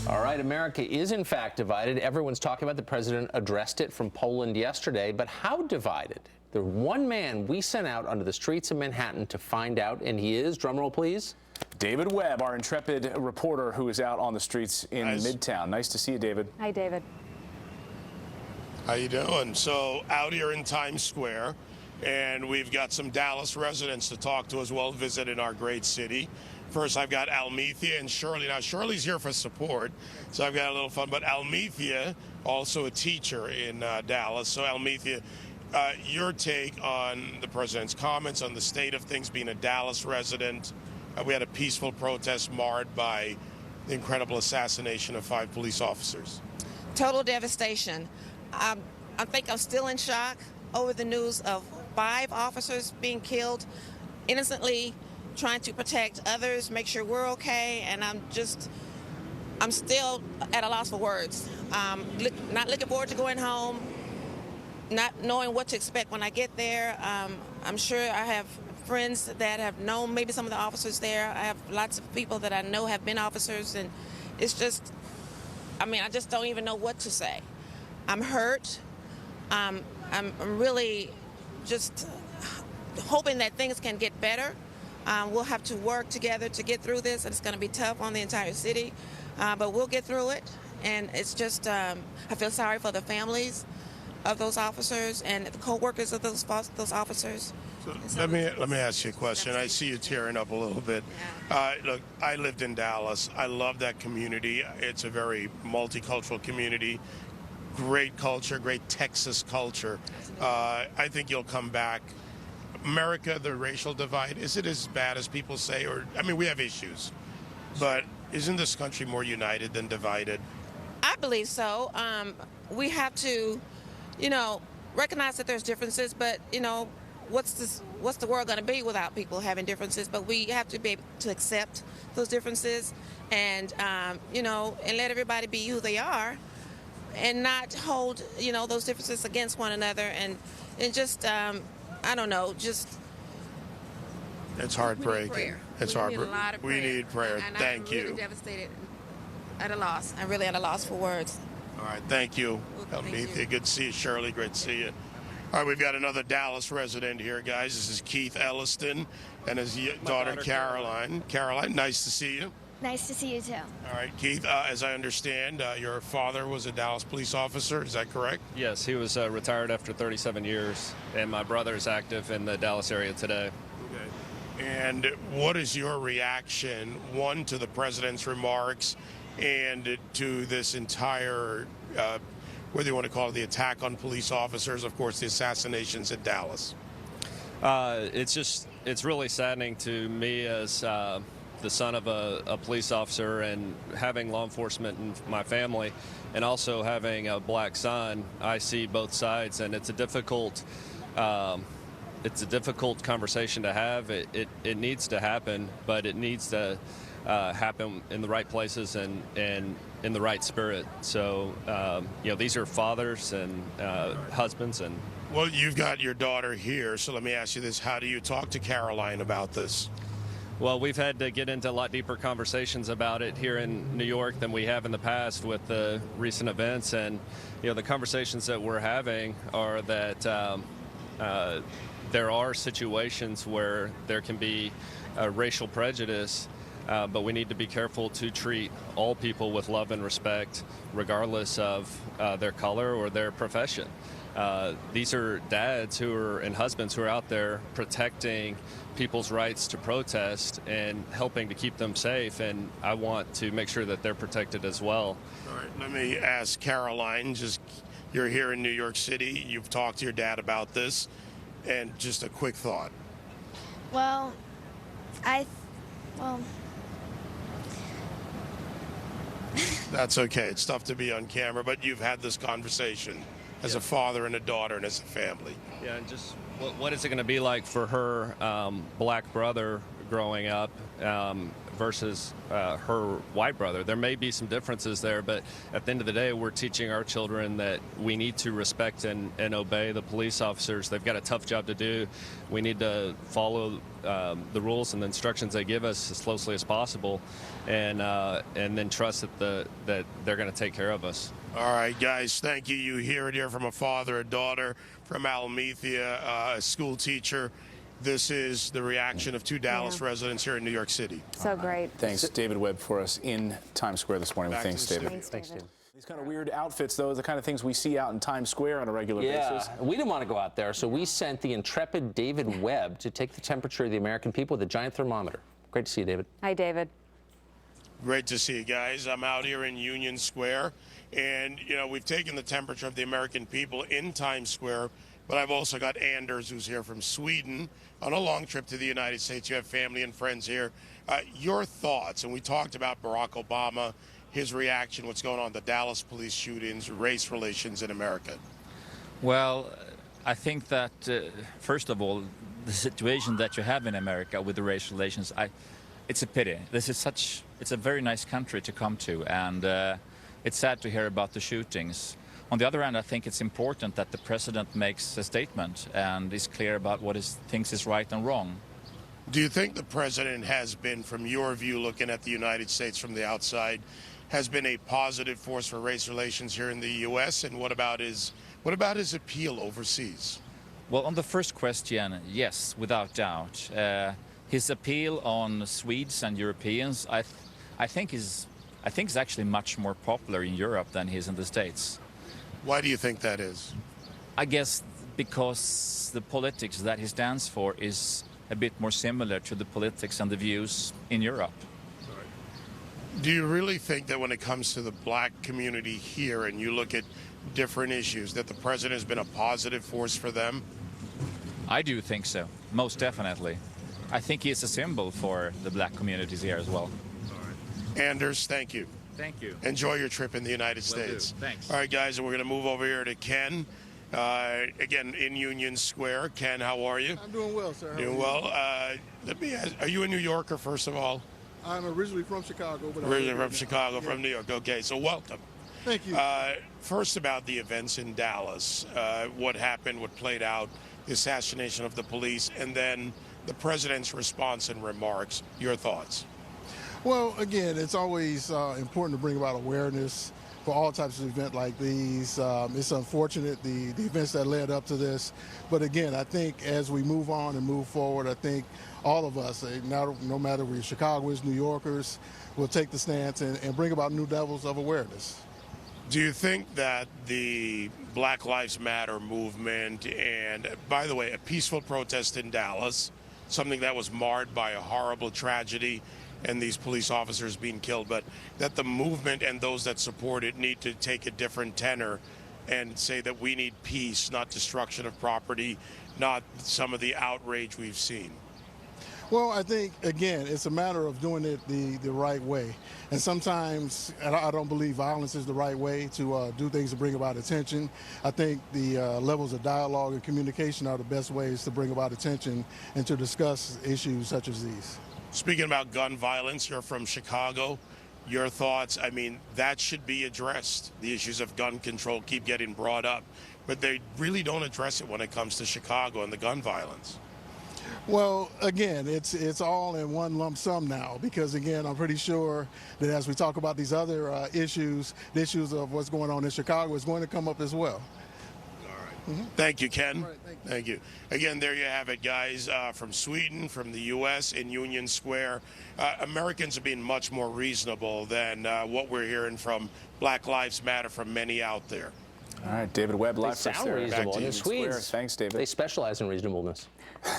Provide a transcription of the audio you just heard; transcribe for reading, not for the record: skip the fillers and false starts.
All right, America is in fact divided. Everyone's talking about the president addressed it from Poland yesterday, but how divided? The one man we sent out onto the streets of Manhattan to find out, and he is, drumroll please, David Webb, our intrepid reporter who is out on the streets in Midtown. Nice to see you, David. Hi, David. How you doing? So out here in Times Square, and we've got some Dallas residents to talk to as well, visiting our great city. First, I've got Almethea and Shirley. Now, Shirley's here for support, so I've got a little fun. But Almethea, also a teacher in Dallas. So, Almethea, your take on the president's comments on the state of things, being a Dallas resident. We had a peaceful protest marred by the incredible assassination of 5 police officers. Total devastation. I think I'm still in shock over the news of 5 officers being killed innocently, trying to protect others, make sure we're okay, and I'm still at a loss for words. Not looking forward to going home, not knowing what to expect when I get there. I'm sure I have friends that have known maybe some of the officers there. I have lots of people that I know have been officers, and it's just, I just don't even know what to say. I'm hurt. I'm really just hoping that things can get better. We'll have to work together to get through this, and it's going to be tough on the entire city, but we'll get through it. And it's just, I feel sorry for the families of those officers and the co-workers of those officers. So let me ask you a question. I see you tearing up a little bit. Yeah. Look, I lived in Dallas. I love that community. It's a very multicultural community. Great culture, great Texas culture. I think you'll come back. America, the racial divide, is it as bad as people say? Or, we have issues, but isn't this country more united than divided? I believe so. We have to, recognize that there's differences, but, what's the world going to be without people having differences? But we have to be able to accept those differences and, and let everybody be who they are and not hold, those differences against one another and just, I don't know, just... It's heartbreaking. It's heartbreaking. We need prayer. Thank you. I'm really devastated, at a loss. I'm really at a loss for words. All right, thank you. Almethea, good to see you. Shirley, great to see you. All right, we've got another Dallas resident here, guys. This is Keith Elliston and his daughter, Caroline. Caroline, nice to see you. Nice to see you, too. All right, Keith, as I understand, your father was a Dallas police officer. Is that correct? Yes, he was retired after 37 years, and my brother is active in the Dallas area today. Okay. And what is your reaction, one, to the president's remarks and to this entire, whether you want to call it the attack on police officers, of course, the assassinations in Dallas? It's really saddening to me as the son of a police officer and having law enforcement in my family and also having a black son. I see both sides, and it's a difficult conversation to have. It needs to happen, but it needs to happen in the right places and in the right spirit. So, these are fathers and husbands. And well, you've got your daughter here, so let me ask you this. How do you talk to Caroline about this? Well, we've had to get into a lot deeper conversations about it here in New York than we have in the past with the recent events. And, the conversations that we're having are that there are situations where there can be racial prejudice, but we need to be careful to treat all people with love and respect, regardless of their color or their profession. These are dads and husbands who are out there protecting people's rights to protest and helping to keep them safe, and I want to make sure that they're protected as well. All right, let me ask Caroline, you're here in New York City, you've talked to your dad about this, and just a quick thought. Well, That's okay, it's tough to be on camera, but you've had this conversation as a father and a daughter and as a family. Yeah, and just what is it going to be like for her black brother growing up versus her white brother. There may be some differences there, but at the end of the day, we're teaching our children that we need to respect and obey the police officers. They've got a tough job to do. We need to follow the rules and the instructions they give us as closely as possible, and then trust that they're going to take care of us. All right, guys, thank you. You hear it here from a father, a daughter from Almethea, a school teacher. This is the reaction of two Dallas residents here in New York City. So great. Thanks, David Webb, for us in Times Square this morning. Back Thanks, to the David. studio. Thanks, David. These kind of weird outfits, though, the kind of things we see out in Times Square on a regular basis. Yeah, we didn't want to go out there, so we sent the intrepid David Webb to take the temperature of the American people with a giant thermometer. Great to see you, David. Hi, David. Great to see you guys. I'm out here in Union Square, and we've taken the temperature of the American people in Times Square, but I've also got Anders, who's here from Sweden on a long trip to the United States. You have family and friends here. Your thoughts, and we talked about Barack Obama, his reaction, what's going on, the Dallas police shootings, race relations in America. Well, I think that, first of all, the situation that you have in America with the race relations, it's a pity. It's a very nice country to come to, and it's sad to hear about the shootings. On the other hand, I think it's important that the president makes a statement and is clear about what he thinks is right and wrong. Do you think the president has been, from your view, looking at the United States from the outside, has been a positive force for race relations here in the U.S.? And what about his appeal overseas? Well, on the first question, yes, without doubt. His appeal on Swedes and Europeans, I think is actually much more popular in Europe than he is in the States. Why do you think that is? I guess because the politics that he stands for is a bit more similar to the politics and the views in Europe. Do you really think that when it comes to the black community here and you look at different issues, that the president has been a positive force for them? I do think so, most definitely. I think he is a symbol for the black communities here as well. Anders, thank you. Thank you. Enjoy your trip in the United Will do. States. Thanks. All right, guys, and we're going to move over here to Ken. Again, in Union Square. Ken, how are you? I'm doing well, sir. How Doing are you? well. Let me ask, are you a New Yorker, first of all? I'm originally from Chicago. But Originally from Chicago, from New York. Okay, so welcome. Thank you. First, about the events in Dallas, what happened, what played out, the assassination of the police, and then the president's response and remarks. Your thoughts? Well, again, it's always important to bring about awareness for all types of events like these. It's unfortunate, the events that led up to this. But again, I think as we move on and move forward, I think all of us, no matter we're Chicagoans, New Yorkers, will take the stance and bring about new levels of awareness. Do you think that the Black Lives Matter movement, and by the way, a peaceful protest in Dallas, something that was marred by a horrible tragedy and these police officers being killed, but that the movement and those that support it need to take a different tenor and say that we need peace, not destruction of property, not some of the outrage we've seen? Well, I think, again, it's a matter of doing it the right way. And sometimes I don't believe violence is the right way to do things to bring about attention. I think the levels of dialogue and communication are the best ways to bring about attention and to discuss issues such as these. Speaking about gun violence, you're from Chicago. Your thoughts? I mean, that should be addressed. The issues of gun control keep getting brought up, but they really don't address it when it comes to Chicago and the gun violence. Well, again, it's all in one lump sum now because, again, I'm pretty sure that as we talk about these other issues, the issues of what's going on in Chicago is going to come up as well. Thank you, Ken. All right, thank you. Again, there you have it, guys, from Sweden, from the U.S. in Union Square. Americans are being much more reasonable than what we're hearing from Black Lives Matter from many out there. All right, David Webb, They live from sound there. reasonable. Back to And the Union Square. Swedes, Thanks, David. they specialize in reasonableness.